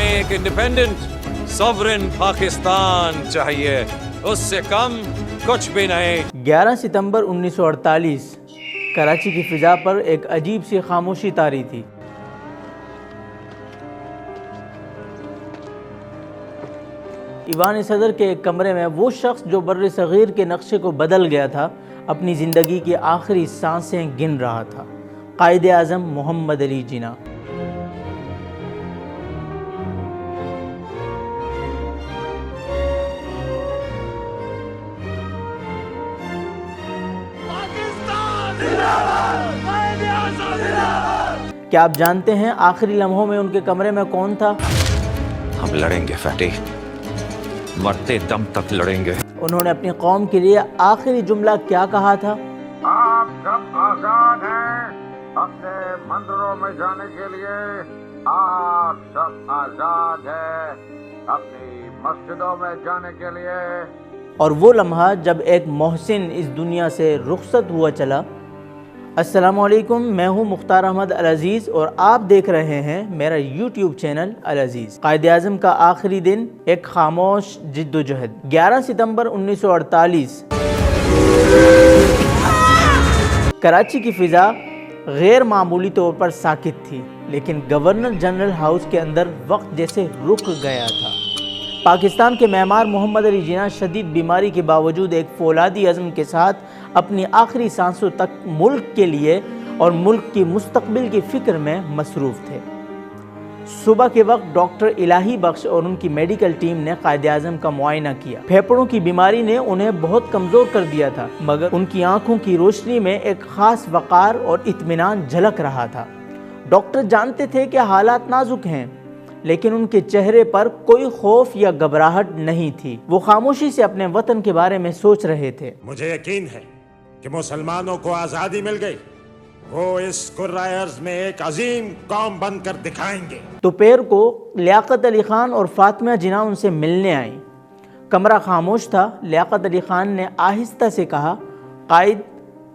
हमें एक independent sovereign Pakistan चाहिए, उससे कम कुछ भी नहीं। 11 सितंबर 1948 कराची की फ़िज़ा पर एक अजीब सी खामोशी तारी थी। ईवान सदर के एक कमरे में वो शख्स जो बर्र सग़ीर के नक्शे को बदल गया था, अपनी ज़िंदगी की आखिरी सांसें गिन रहा था। कायदे आज़म मोहम्मद अली जिन्ना। क्या आप जानते हैं आखिरी लम्हों में उनके कमरे में कौन था? हम लड़ेंगे फैटी, मरते दम तक लड़ेंगे। उन्होंने अपनी कौम के लिए आखिरी जुमला क्या कहा था? आप सब आजाद हैं अपने मंदिरों में जाने के लिए, आप सब आजाद हैं अपनी मस्जिदों में जाने के लिए। और वो लम्हा जब एक मोहसिन इस दुनिया से रुखसत हुआ चला। अस्सलामु अलैकुम, मैं हूँ मुख्तार अहमद अल अज़ीज़ और आप देख रहे हैं मेरा YouTube चैनल अल अज़ीज़। कायदे आज़म का आखिरी दिन, एक खामोश जिद्दोजहद। 11 सितंबर 1948 कराची की फ़िज़ा गैर मामूली तौर पर साकित थी, लेकिन गवर्नर जनरल हाउस के अंदर वक्त जैसे रुक गया था। पाकिस्तान के मेहमान मोहम्मद अली जिन्ना शदीद बीमारी के बावजूद एक फौलादी अज़्म के साथ अपनी आखिरी सांसों तक मुल्क के लिए और मुल्क की मुस्तकबिल की फ़िक्र में मसरूफ़ थे। सुबह के वक्त डॉक्टर इलाही बख्श और उनकी मेडिकल टीम ने कायदे आज़म का मुआयना किया। फेफड़ों की बीमारी ने उन्हें बहुत कमज़ोर कर दिया था, मगर उनकी आंखों की रोशनी में एक ख़ास वक़ार और इत्मीनान झलक रहा था। डॉक्टर जानते थे कि हालात नाजुक हैं, लेकिन उनके चेहरे पर कोई खौफ या घबराहट नहीं थी। वो खामोशी से अपने वतन के बारे में सोच रहे थे। मुझे यकीन है कि मुसलमानों को आज़ादी मिल गई, वो इस कुर्राए अर्ज़ में एक अजीम कौम बनकर दिखाएंगे। दोपहर को लियाकत अली खान और फातिमा जिन्ना उनसे मिलने आई। कमरा खामोश था। लियाकत अली खान ने आहिस्ता से कहा, कायद,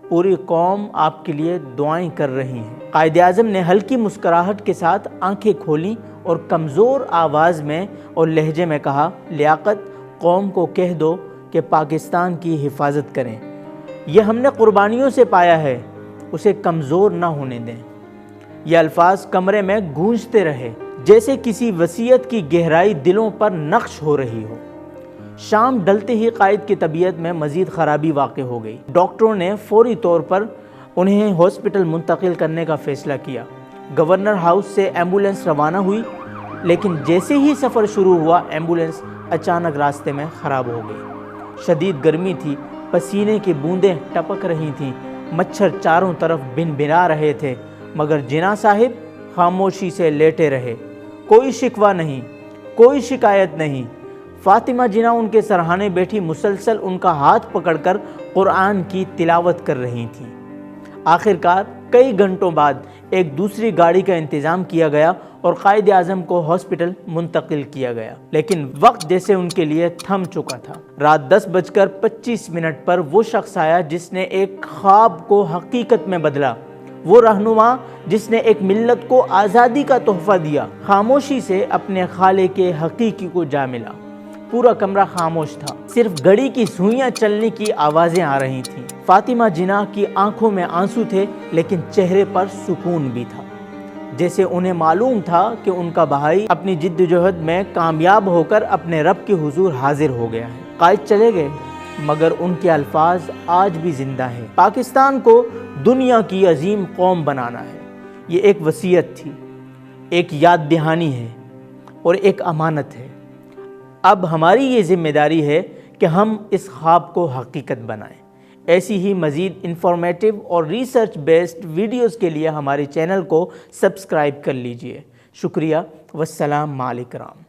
पूरी कौम आपके लिए दुआएं कर रही है। कायदे आज़म ने हल्की मुस्कुराहट के साथ आंखें खोलीं और कमज़ोर आवाज़ में और लहजे में कहा, लियाकत, कौम को कह दो कि पाकिस्तान की हिफाजत करें। यह हमने कुर्बानियों से पाया है, उसे कमज़ोर ना होने दें। ये अल्फाज कमरे में गूंजते रहे, जैसे किसी वसीयत की गहराई दिलों पर नक्श हो रही हो। शाम ढलते ही कायद की तबीयत में मज़ीद ख़राबी वाक़ हो गई। डॉक्टरों ने फौरी तौर पर उन्हें हॉस्पिटल मुंतकिल करने का फ़ैसला किया। गवर्नर हाउस से एम्बुलेंस रवाना हुई, लेकिन जैसे ही सफ़र शुरू हुआ, एम्बुलेंस अचानक रास्ते में ख़राब हो गई। शदीद गर्मी थी, पसीने की बूंदें टपक रही थीं, मच्छर चारों तरफ भिनभिना रहे थे, मगर जिन्ना साहिब खामोशी से लेटे रहे। कोई शिकवा नहीं, कोई शिकायत नहीं। फातिमा जिन्ना उनके सरहाने बैठी मुसलसल उनका हाथ पकड़कर कुरान की तिलावत कर रही थी। आखिरकार कई घंटों बाद एक दूसरी गाड़ी का इंतज़ाम किया गया और कायदे आज़म को हॉस्पिटल मुंतकिल किया गया, लेकिन वक्त जैसे उनके लिए थम चुका था। रात 10:25 पर वो शख्स आया जिसने एक ख्वाब को हकीकत में बदला, वो रहनुमा जिसने एक मिल्लत को आज़ादी का तोहफा दिया। खामोशी से अपने खाले के हकीकी को जा मिला। पूरा कमरा खामोश था, सिर्फ घड़ी की सुइयां चलने की आवाज़ें आ रही थीं। फातिमा जिन्ना की आंखों में आंसू थे, लेकिन चेहरे पर सुकून भी था, जैसे उन्हें मालूम था कि उनका भाई अपनी जिद्दोजहद में कामयाब होकर अपने रब के हुजूर हाजिर हो गया है। कायद चले गए, मगर उनके अल्फाज आज भी जिंदा हैं। पाकिस्तान को दुनिया की अजीम कौम बनाना है। ये एक वसीयत थी, एक याद दहानी है और एक अमानत है। अब हमारी ये जिम्मेदारी है कि हम इस ख्वाब को हकीकत बनाएं। ऐसी ही मज़ीद इंफॉर्मेटिव और रिसर्च बेस्ड वीडियोस के लिए हमारे चैनल को सब्सक्राइब कर लीजिए। शुक्रिया। वस्सलाम अलैकुम।